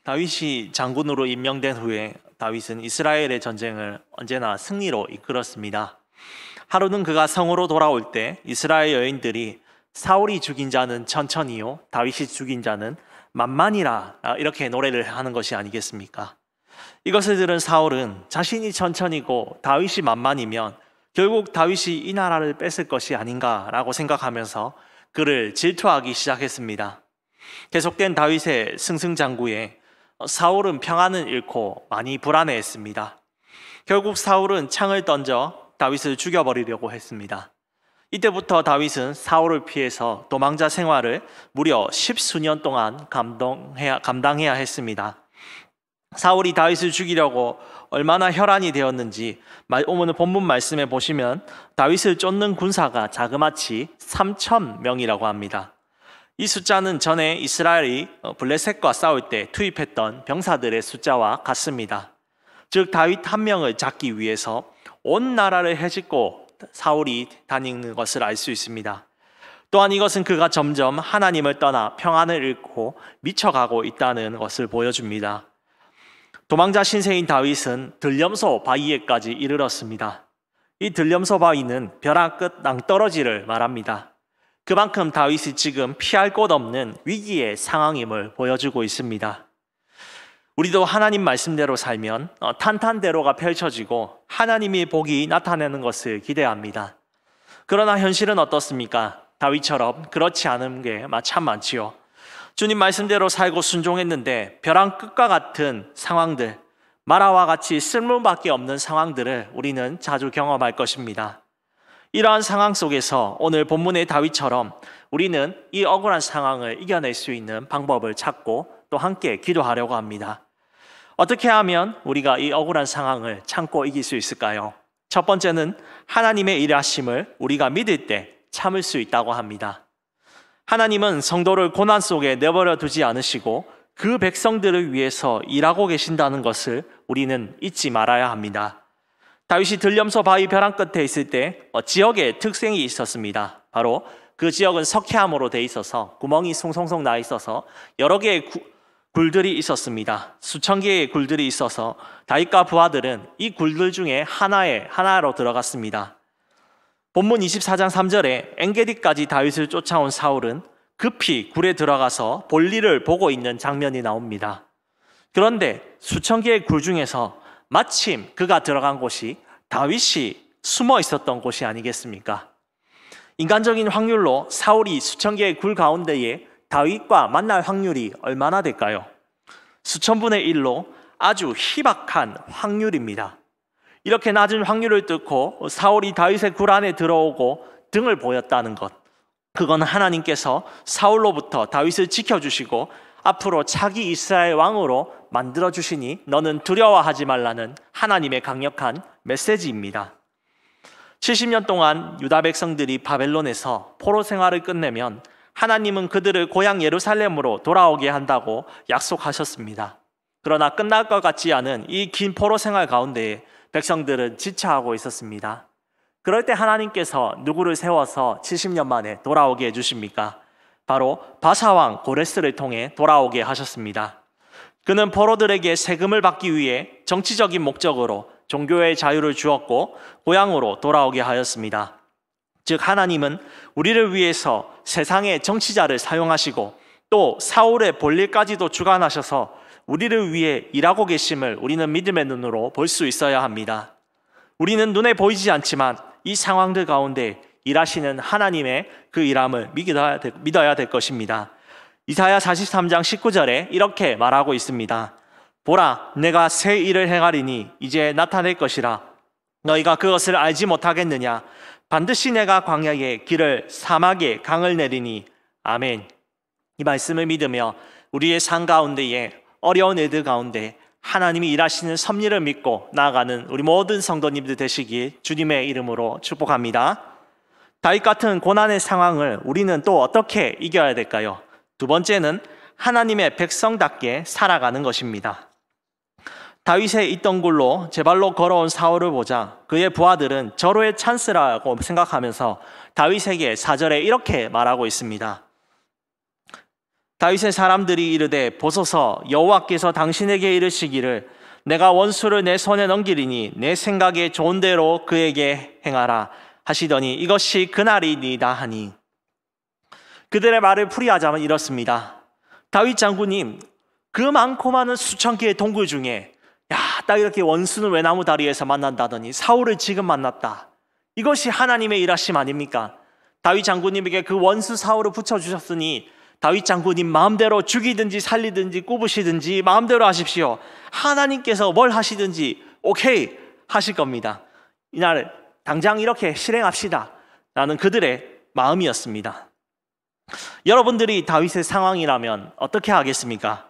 다윗이 장군으로 임명된 후에 다윗은 이스라엘의 전쟁을 언제나 승리로 이끌었습니다. 하루는 그가 성으로 돌아올 때 이스라엘 여인들이 사울이 죽인 자는 천천히요, 다윗이 죽인 자는 만만이라 이렇게 노래를 하는 것이 아니겠습니까? 이것을 들은 사울은 자신이 천천히고 다윗이 만만이면 결국 다윗이 이 나라를 뺏을 것이 아닌가라고 생각하면서 그를 질투하기 시작했습니다. 계속된 다윗의 승승장구에 사울은 평안을 잃고 많이 불안해했습니다. 결국 사울은 창을 던져 다윗을 죽여버리려고 했습니다. 이때부터 다윗은 사울을 피해서 도망자 생활을 무려 10수년 동안 감당해야 했습니다. 사울이 다윗을 죽이려고 얼마나 혈안이 되었는지 오늘 본문 말씀에 보시면 다윗을 쫓는 군사가 자그마치 3,000명이라고 합니다. 이 숫자는 전에 이스라엘이 블레셋과 싸울 때 투입했던 병사들의 숫자와 같습니다. 즉 다윗 한 명을 잡기 위해서 온 나라를 헤집고 사울이 다니는 것을 알 수 있습니다. 또한 이것은 그가 점점 하나님을 떠나 평안을 잃고 미쳐가고 있다는 것을 보여줍니다. 도망자 신세인 다윗은 들염소 바위에까지 이르렀습니다. 이 들염소 바위는 벼랑 끝 낭떠러지를 말합니다. 그만큼 다윗이 지금 피할 곳 없는 위기의 상황임을 보여주고 있습니다. 우리도 하나님 말씀대로 살면 탄탄대로가 펼쳐지고 하나님의 복이 나타나는 것을 기대합니다. 그러나 현실은 어떻습니까? 다윗처럼 그렇지 않은 게 참 많지요. 주님 말씀대로 살고 순종했는데 벼랑 끝과 같은 상황들, 마라와 같이 쓸모밖에 없는 상황들을 우리는 자주 경험할 것입니다. 이러한 상황 속에서 오늘 본문의 다윗처럼 우리는 이 억울한 상황을 이겨낼 수 있는 방법을 찾고 또 함께 기도하려고 합니다. 어떻게 하면 우리가 이 억울한 상황을 참고 이길 수 있을까요? 첫 번째는 하나님의 일하심을 우리가 믿을 때 참을 수 있다고 합니다. 하나님은 성도를 고난 속에 내버려 두지 않으시고 그 백성들을 위해서 일하고 계신다는 것을 우리는 잊지 말아야 합니다. 다윗이 들염소 바위 벼랑 끝에 있을 때 지역에 특징이 있었습니다. 바로 그 지역은 석회암으로 돼 있어서 구멍이 송송송 나 있어서 여러 개의 굴들이 있었습니다. 수천 개의 굴들이 있어서 다윗과 부하들은 이 굴들 중에 하나로 들어갔습니다. 본문 24장 3절에 엔게디까지 다윗을 쫓아온 사울은 급히 굴에 들어가서 볼일을 보고 있는 장면이 나옵니다. 그런데 수천 개의 굴 중에서 마침 그가 들어간 곳이 다윗이 숨어 있었던 곳이 아니겠습니까? 인간적인 확률로 사울이 수천 개의 굴 가운데에 다윗과 만날 확률이 얼마나 될까요? 수천분의 1로 아주 희박한 확률입니다. 이렇게 낮은 확률을 뚫고 사울이 다윗의 굴 안에 들어오고 등을 보였다는 것, 그건 하나님께서 사울로부터 다윗을 지켜주시고 앞으로 차기 이스라엘 왕으로 만들어주시니 너는 두려워하지 말라는 하나님의 강력한 메시지입니다. 70년 동안 유다 백성들이 바벨론에서 포로 생활을 끝내면 하나님은 그들을 고향 예루살렘으로 돌아오게 한다고 약속하셨습니다. 그러나 끝날 것 같지 않은 이 긴 포로 생활 가운데 백성들은 지쳐하고 있었습니다. 그럴 때 하나님께서 누구를 세워서 70년 만에 돌아오게 해주십니까? 바로 바사왕 고레스를 통해 돌아오게 하셨습니다. 그는 포로들에게 세금을 받기 위해 정치적인 목적으로 종교의 자유를 주었고 고향으로 돌아오게 하였습니다. 즉 하나님은 우리를 위해서 세상의 정치자를 사용하시고 또 사울의 본일까지도 주관하셔서 우리를 위해 일하고 계심을 우리는 믿음의 눈으로 볼 수 있어야 합니다. 우리는 눈에 보이지 않지만 이 상황들 가운데 일하시는 하나님의 그 일함을 믿어야 될 것입니다. 이사야 43장 19절에 이렇게 말하고 있습니다. 보라, 내가 새 일을 행하리니 이제 나타낼 것이라. 너희가 그것을 알지 못하겠느냐? 반드시 내가 광야에 길을 사막에 강을 내리니. 아멘. 이 말씀을 믿으며 우리의 삶 가운데에 어려운 일들 가운데 하나님이 일하시는 섭리를 믿고 나아가는 우리 모든 성도님들 되시길 주님의 이름으로 축복합니다. 다윗 같은 고난의 상황을 우리는 또 어떻게 이겨야 될까요? 두 번째는 하나님의 백성답게 살아가는 것입니다. 다윗의 있던 굴로 제 발로 걸어온 사울을 보자 그의 부하들은 절호의 찬스라고 생각하면서 다윗에게 4절에 이렇게 말하고 있습니다. 다윗의 사람들이 이르되 보소서 여호와께서 당신에게 이르시기를 내가 원수를 내 손에 넘기리니 내 생각에 좋은 대로 그에게 행하라 하시더니 이것이 그날이니이다 하니 그들의 말을 풀이하자면 이렇습니다. 다윗 장군님, 그 많고 많은 수천 개의 동굴 중에 딱 이렇게 원수는 외나무 다리에서 만난다더니 사울을 지금 만났다. 이것이 하나님의 일하심 아닙니까? 다윗 장군님에게 그 원수 사울을 붙여주셨으니 다윗 장군님 마음대로 죽이든지 살리든지 꼽으시든지 마음대로 하십시오. 하나님께서 뭘 하시든지 오케이 하실 겁니다. 이날 당장 이렇게 실행합시다 라는 그들의 마음이었습니다. 여러분들이 다윗의 상황이라면 어떻게 하겠습니까?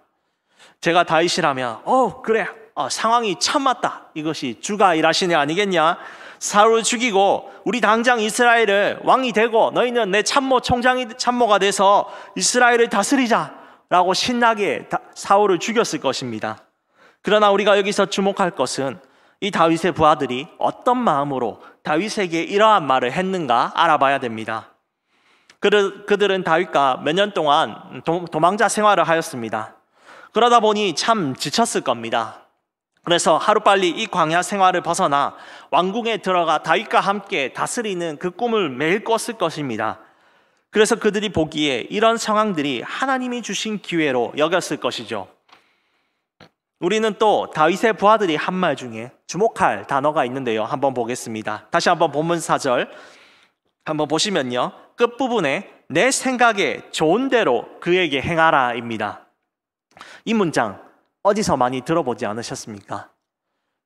제가 다윗이라면 그래 상황이 참 맞다. 이것이 주가 일하시네 아니겠냐? 사울을 죽이고 우리 당장 이스라엘을 왕이 되고 너희는 내 참모가 돼서 이스라엘을 다스리자 라고 신나게 사울을 죽였을 것입니다. 그러나 우리가 여기서 주목할 것은 이 다윗의 부하들이 어떤 마음으로 다윗에게 이러한 말을 했는가 알아봐야 됩니다. 그들은 다윗과 몇 년 동안 도망자 생활을 하였습니다. 그러다 보니 참 지쳤을 겁니다. 그래서 하루빨리 이 광야 생활을 벗어나 왕궁에 들어가 다윗과 함께 다스리는 그 꿈을 매일 꿨을 것입니다. 그래서 그들이 보기에 이런 상황들이 하나님이 주신 기회로 여겼을 것이죠. 우리는 또 다윗의 부하들이 한 말 중에 주목할 단어가 있는데요. 한번 보겠습니다. 다시 한번 본문 4절 한번 보시면요. 끝부분에 내 생각에 좋은 대로 그에게 행하라 입니다. 이 문장 어디서 많이 들어보지 않으셨습니까?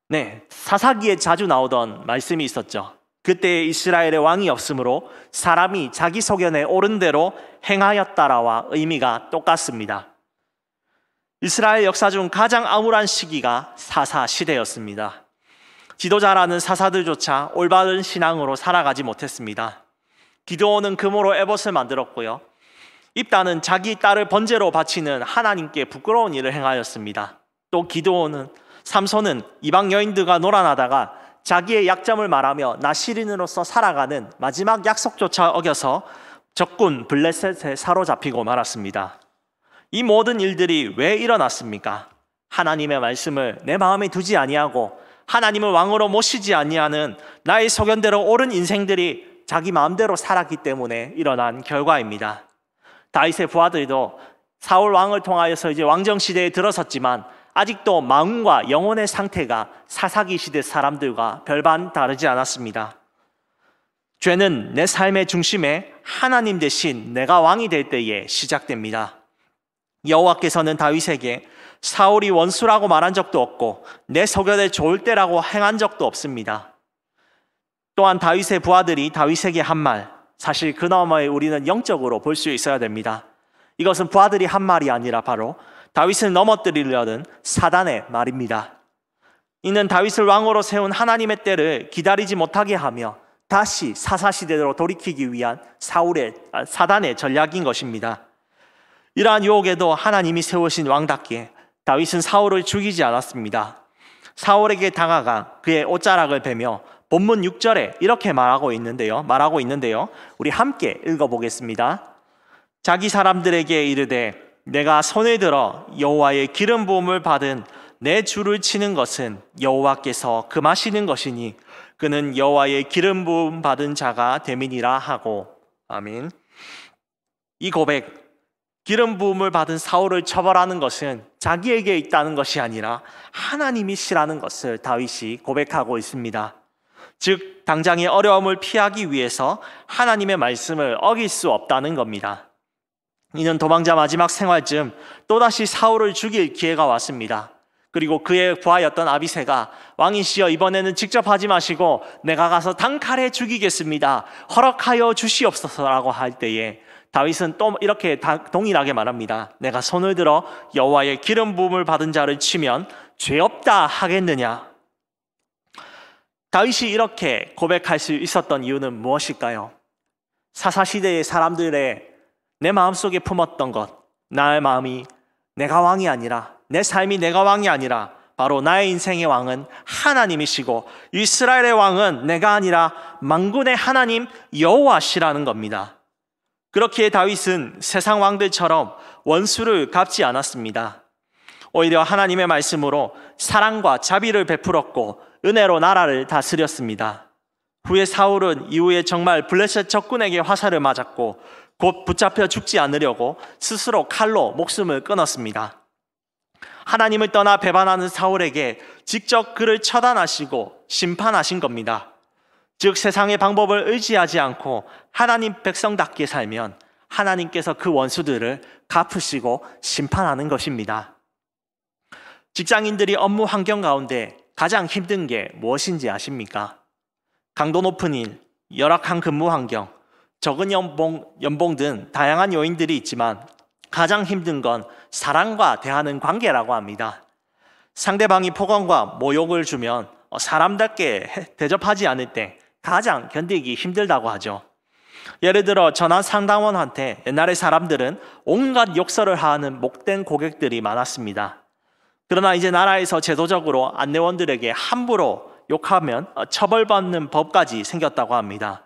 네, 사사기에 자주 나오던 말씀이 있었죠. 그때 이스라엘의 왕이 없으므로 사람이 자기 소견에 옳은 대로 행하였다라와 의미가 똑같습니다. 이스라엘 역사 중 가장 암울한 시기가 사사 시대였습니다. 지도자라는 사사들조차 올바른 신앙으로 살아가지 못했습니다. 기드온은 금으로 에봇을 만들었고요. 입다는 자기 딸을 번제로 바치는 하나님께 부끄러운 일을 행하였습니다. 또 기드온은 삼손은 이방 여인들과 놀아나다가 자기의 약점을 말하며 나시린으로서 살아가는 마지막 약속조차 어겨서 적군 블레셋에 사로잡히고 말았습니다. 이 모든 일들이 왜 일어났습니까? 하나님의 말씀을 내 마음에 두지 아니하고 하나님을 왕으로 모시지 아니하는 나의 소견대로 옳은 인생들이 자기 마음대로 살았기 때문에 일어난 결과입니다. 다윗의 부하들도 사울 왕을 통하여서 이제 왕정 시대에 들어섰지만 아직도 마음과 영혼의 상태가 사사기 시대 사람들과 별반 다르지 않았습니다. 죄는 내 삶의 중심에 하나님 대신 내가 왕이 될 때에 시작됩니다. 여호와께서는 다윗에게 사울이 원수라고 말한 적도 없고 내 소견에 좋을 때라고 행한 적도 없습니다. 또한 다윗의 부하들이 다윗에게 한 말, 사실 그 너머에 우리는 영적으로 볼 수 있어야 됩니다. 이것은 부하들이 한 말이 아니라 바로 다윗을 넘어뜨리려는 사단의 말입니다. 이는 다윗을 왕으로 세운 하나님의 때를 기다리지 못하게 하며 다시 사사시대로 돌이키기 위한 사단의 전략인 것입니다. 이러한 유혹에도 하나님이 세우신 왕답게 다윗은 사울을 죽이지 않았습니다. 사울에게 다가가 그의 옷자락을 베며 본문 6절에 이렇게 말하고 있는데요. 우리 함께 읽어보겠습니다. 자기 사람들에게 이르되 내가 손을 들어 여호와의 기름 부음을 받은 내 주를 치는 것은 여호와께서 금하시는 것이니 그는 여호와의 기름 부음 받은 자가 됨이니라 하고. 아멘. 이 고백, 기름 부음을 받은 사울을 처벌하는 것은 자기에게 있다는 것이 아니라 하나님이시라는 것을 다윗이 고백하고 있습니다. 즉 당장의 어려움을 피하기 위해서 하나님의 말씀을 어길 수 없다는 겁니다. 이는 도망자 마지막 생활쯤 또다시 사울을 죽일 기회가 왔습니다. 그리고 그의 부하였던 아비새가 왕이시여 이번에는 직접 하지 마시고 내가 가서 단칼에 죽이겠습니다. 허락하여 주시옵소서라고 할 때에 다윗은 또 이렇게 동일하게 말합니다. 내가 손을 들어 여호와의 기름 부음을 받은 자를 치면 죄 없다 하겠느냐? 다윗이 이렇게 고백할 수 있었던 이유는 무엇일까요? 사사시대의 사람들의 내 마음속에 품었던 것, 나의 마음이 내가 왕이 아니라, 내 삶이 내가 왕이 아니라 바로 나의 인생의 왕은 하나님이시고 이스라엘의 왕은 내가 아니라 만군의 하나님 여호와시라는 겁니다. 그렇기에 다윗은 세상 왕들처럼 원수를 갚지 않았습니다. 오히려 하나님의 말씀으로 사랑과 자비를 베풀었고 은혜로 나라를 다스렸습니다. 후에 사울은 이후에 정말 블레셋 적군에게 화살을 맞았고 곧 붙잡혀 죽지 않으려고 스스로 칼로 목숨을 끊었습니다. 하나님을 떠나 배반하는 사울에게 직접 그를 처단하시고 심판하신 겁니다. 즉 세상의 방법을 의지하지 않고 하나님 백성답게 살면 하나님께서 그 원수들을 갚으시고 심판하는 것입니다. 직장인들이 업무 환경 가운데 가장 힘든 게 무엇인지 아십니까? 강도 높은 일, 열악한 근무 환경, 적은 연봉 등 다양한 요인들이 있지만 가장 힘든 건 사람과 대하는 관계라고 합니다. 상대방이 폭언과 모욕을 주면 사람답게 대접하지 않을 때 가장 견디기 힘들다고 하죠. 예를 들어 전화 상담원한테 옛날의 사람들은 온갖 욕설을 하는 목된 고객들이 많았습니다. 그러나 이제 나라에서 제도적으로 안내원들에게 함부로 욕하면 처벌받는 법까지 생겼다고 합니다.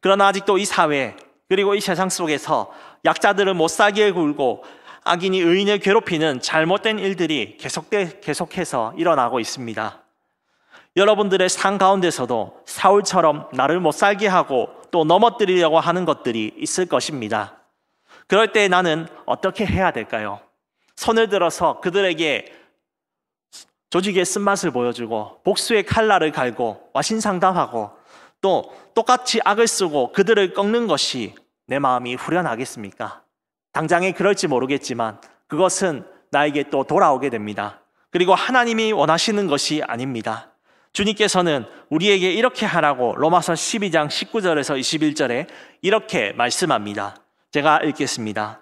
그러나 아직도 이 사회 그리고 이 세상 속에서 약자들을 못살게 굴고 악인이 의인을 괴롭히는 잘못된 일들이 계속해서 일어나고 있습니다. 여러분들의 삶 가운데서도 사울처럼 나를 못살게 하고 또 넘어뜨리려고 하는 것들이 있을 것입니다. 그럴 때 나는 어떻게 해야 될까요? 손을 들어서 그들에게 조직의 쓴맛을 보여주고 복수의 칼날을 갈고 와신상담하고 또 똑같이 악을 쓰고 그들을 꺾는 것이 내 마음이 후련하겠습니까? 당장에 그럴지 모르겠지만 그것은 나에게 또 돌아오게 됩니다. 그리고 하나님이 원하시는 것이 아닙니다. 주님께서는 우리에게 이렇게 하라고 로마서 12장 19절에서 21절에 이렇게 말씀합니다. 제가 읽겠습니다.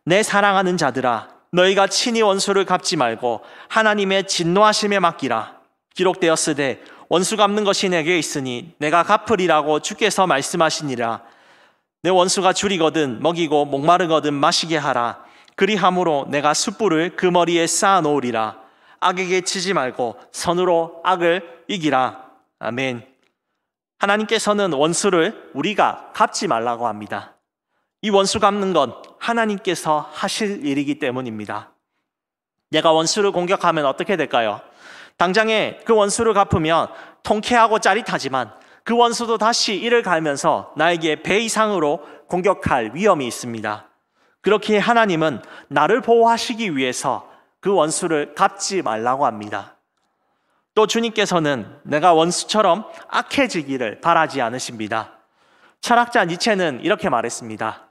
내 사랑하는 자들아, 너희가 친히 원수를 갚지 말고 하나님의 진노하심에 맡기라. 기록되었으되 원수 갚는 것이 내게 있으니 내가 갚으리라고 주께서 말씀하시니라. 내 원수가 줄이거든 먹이고 목마르거든 마시게 하라. 그리함으로 내가 숯불을 그 머리에 쌓아 놓으리라. 악에게 치지 말고 선으로 악을 이기라. 아멘. 하나님께서는 원수를 우리가 갚지 말라고 합니다. 이 원수 갚는 건 하나님께서 하실 일이기 때문입니다. 내가 원수를 공격하면 어떻게 될까요? 당장에 그 원수를 갚으면 통쾌하고 짜릿하지만 그 원수도 다시 이를 갈면서 나에게 배 이상으로 공격할 위험이 있습니다. 그렇기에 하나님은 나를 보호하시기 위해서 그 원수를 갚지 말라고 합니다. 또 주님께서는 내가 원수처럼 악해지기를 바라지 않으십니다. 철학자 니체는 이렇게 말했습니다.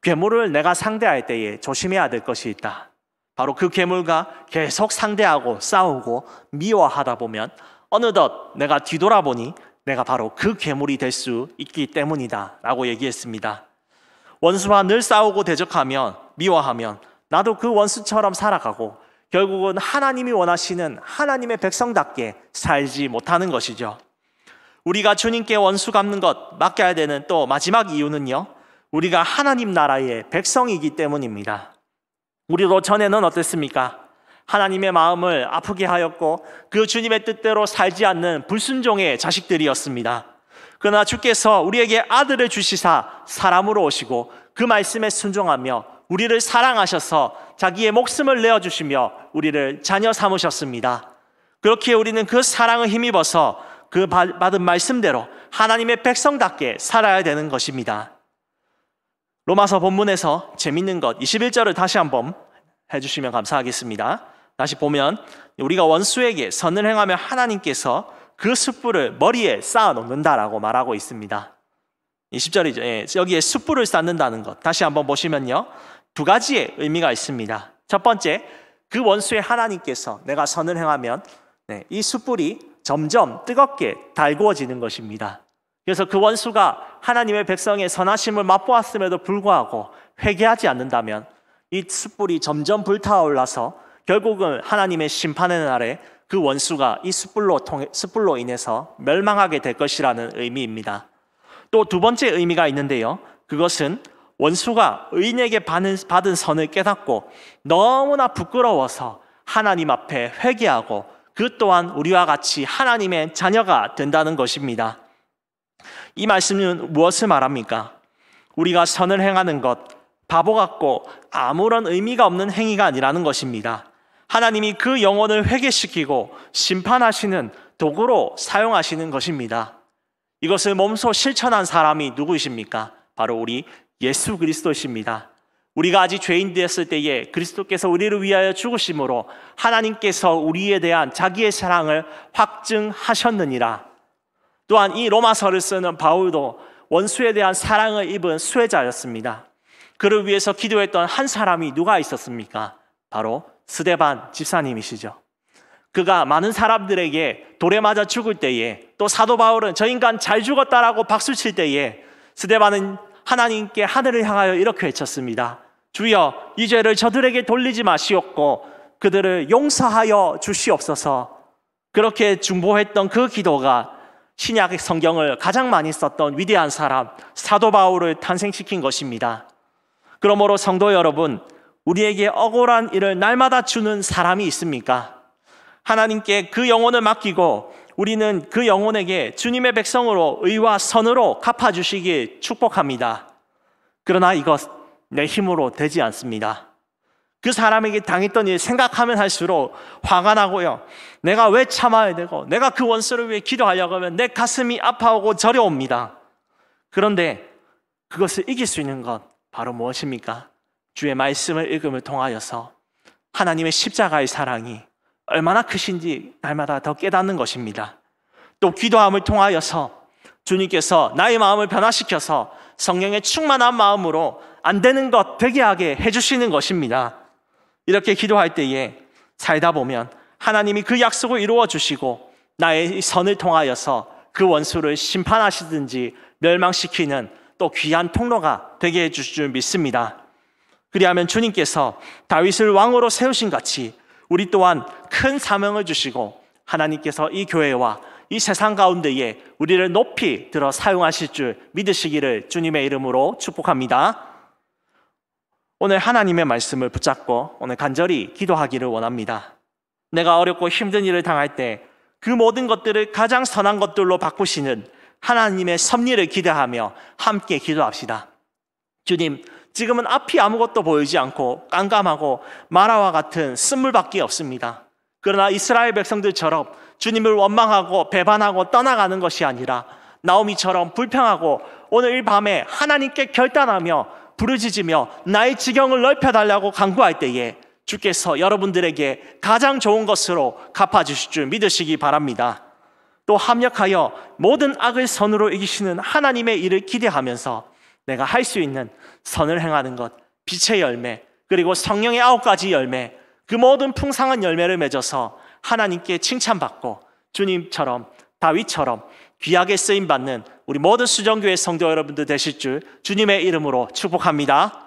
괴물을 내가 상대할 때에 조심해야 될 것이 있다. 바로 그 괴물과 계속 상대하고 싸우고 미워하다 보면 어느덧 내가 뒤돌아보니 내가 바로 그 괴물이 될 수 있기 때문이다 라고 얘기했습니다. 원수와 늘 싸우고 대적하면 미워하면 나도 그 원수처럼 살아가고 결국은 하나님이 원하시는 하나님의 백성답게 살지 못하는 것이죠. 우리가 주님께 원수 갚는 것 맡겨야 되는 또 마지막 이유는요, 우리가 하나님 나라의 백성이기 때문입니다. 우리도 전에는 어땠습니까? 하나님의 마음을 아프게 하였고 그 주님의 뜻대로 살지 않는 불순종의 자식들이었습니다. 그러나 주께서 우리에게 아들을 주시사 사람으로 오시고 그 말씀에 순종하며 우리를 사랑하셔서 자기의 목숨을 내어주시며 우리를 자녀 삼으셨습니다. 그렇기에 우리는 그 사랑을 힘입어서 그 받은 말씀대로 하나님의 백성답게 살아야 되는 것입니다. 로마서 본문에서 재밌는 것 21절을 다시 한번 해주시면 감사하겠습니다. 다시 보면 우리가 원수에게 선을 행하면 하나님께서 그 숯불을 머리에 쌓아 놓는다라고 말하고 있습니다. 20절이죠. 여기에 숯불을 쌓는다는 것 다시 한번 보시면요, 두 가지의 의미가 있습니다. 첫 번째, 그 원수의 하나님께서 내가 선을 행하면 이 숯불이 점점 뜨겁게 달구어지는 것입니다. 그래서 그 원수가 하나님의 백성의 선하심을 맛보았음에도 불구하고 회개하지 않는다면 이 숯불이 점점 불타올라서 결국은 하나님의 심판의 날에 그 원수가 이 숯불로 인해서 멸망하게 될 것이라는 의미입니다. 또 두 번째 의미가 있는데요, 그것은 원수가 의인에게 받은 선을 깨닫고 너무나 부끄러워서 하나님 앞에 회개하고 그 또한 우리와 같이 하나님의 자녀가 된다는 것입니다. 이 말씀은 무엇을 말합니까? 우리가 선을 행하는 것, 바보 같고 아무런 의미가 없는 행위가 아니라는 것입니다. 하나님이 그 영혼을 회개시키고 심판하시는 도구로 사용하시는 것입니다. 이것을 몸소 실천한 사람이 누구이십니까? 바로 우리 예수 그리스도이십니다. 우리가 아직 죄인 되었을 때에 그리스도께서 우리를 위하여 죽으심으로 하나님께서 우리에 대한 자기의 사랑을 확증하셨느니라. 또한 이 로마서를 쓰는 바울도 원수에 대한 사랑을 입은 수혜자였습니다. 그를 위해서 기도했던 한 사람이 누가 있었습니까? 바로 스데반 집사님이시죠. 그가 많은 사람들에게 돌에 맞아 죽을 때에, 또 사도 바울은 저 인간 잘 죽었다라고 박수칠 때에 스데반은 하나님께 하늘을 향하여 이렇게 외쳤습니다. 주여, 이 죄를 저들에게 돌리지 마시옵고 그들을 용서하여 주시옵소서. 그렇게 중보했던 그 기도가 신약 성경을 가장 많이 썼던 위대한 사람 사도 바울을 탄생시킨 것입니다. 그러므로 성도 여러분, 우리에게 억울한 일을 날마다 주는 사람이 있습니까? 하나님께 그 영혼을 맡기고 우리는 그 영혼에게 주님의 백성으로 의와 선으로 갚아주시길 축복합니다. 그러나 이것 내 힘으로 되지 않습니다. 그 사람에게 당했던 일 생각하면 할수록 화가 나고요. 내가 왜 참아야 되고 내가 그 원수를 위해 기도하려고 하면 내 가슴이 아파오고 저려옵니다. 그런데 그것을 이길 수 있는 것 바로 무엇입니까? 주의 말씀을 읽음을 통하여서 하나님의 십자가의 사랑이 얼마나 크신지 날마다 더 깨닫는 것입니다. 또 기도함을 통하여서 주님께서 나의 마음을 변화시켜서 성령의 충만한 마음으로 안 되는 것 되게 하게 해주시는 것입니다. 이렇게 기도할 때에 살다 보면 하나님이 그 약속을 이루어 주시고 나의 선을 통하여서 그 원수를 심판하시든지 멸망시키는 또 귀한 통로가 되게 해주실 줄 믿습니다. 그리하면 주님께서 다윗을 왕으로 세우신 같이 우리 또한 큰 사명을 주시고 하나님께서 이 교회와 이 세상 가운데에 우리를 높이 들어 사용하실 줄 믿으시기를 주님의 이름으로 축복합니다. 오늘 하나님의 말씀을 붙잡고 오늘 간절히 기도하기를 원합니다. 내가 어렵고 힘든 일을 당할 때 그 모든 것들을 가장 선한 것들로 바꾸시는 하나님의 섭리를 기대하며 함께 기도합시다. 주님, 지금은 앞이 아무것도 보이지 않고 깜깜하고 마라와 같은 쓴물밖에 없습니다. 그러나 이스라엘 백성들처럼 주님을 원망하고 배반하고 떠나가는 것이 아니라 나오미처럼 불평하고 오늘 이 밤에 하나님께 결단하며 부르짖으며 나의 지경을 넓혀달라고 간구할 때에 주께서 여러분들에게 가장 좋은 것으로 갚아주실 줄 믿으시기 바랍니다. 또 합력하여 모든 악을 선으로 이기시는 하나님의 일을 기대하면서 내가 할 수 있는 선을 행하는 것, 빛의 열매, 그리고 성령의 9가지 열매, 그 모든 풍성한 열매를 맺어서 하나님께 칭찬받고 주님처럼 다윗처럼 귀하게 쓰임받는 우리 모든 수정교회 성도 여러분들 되실 줄 주님의 이름으로 축복합니다.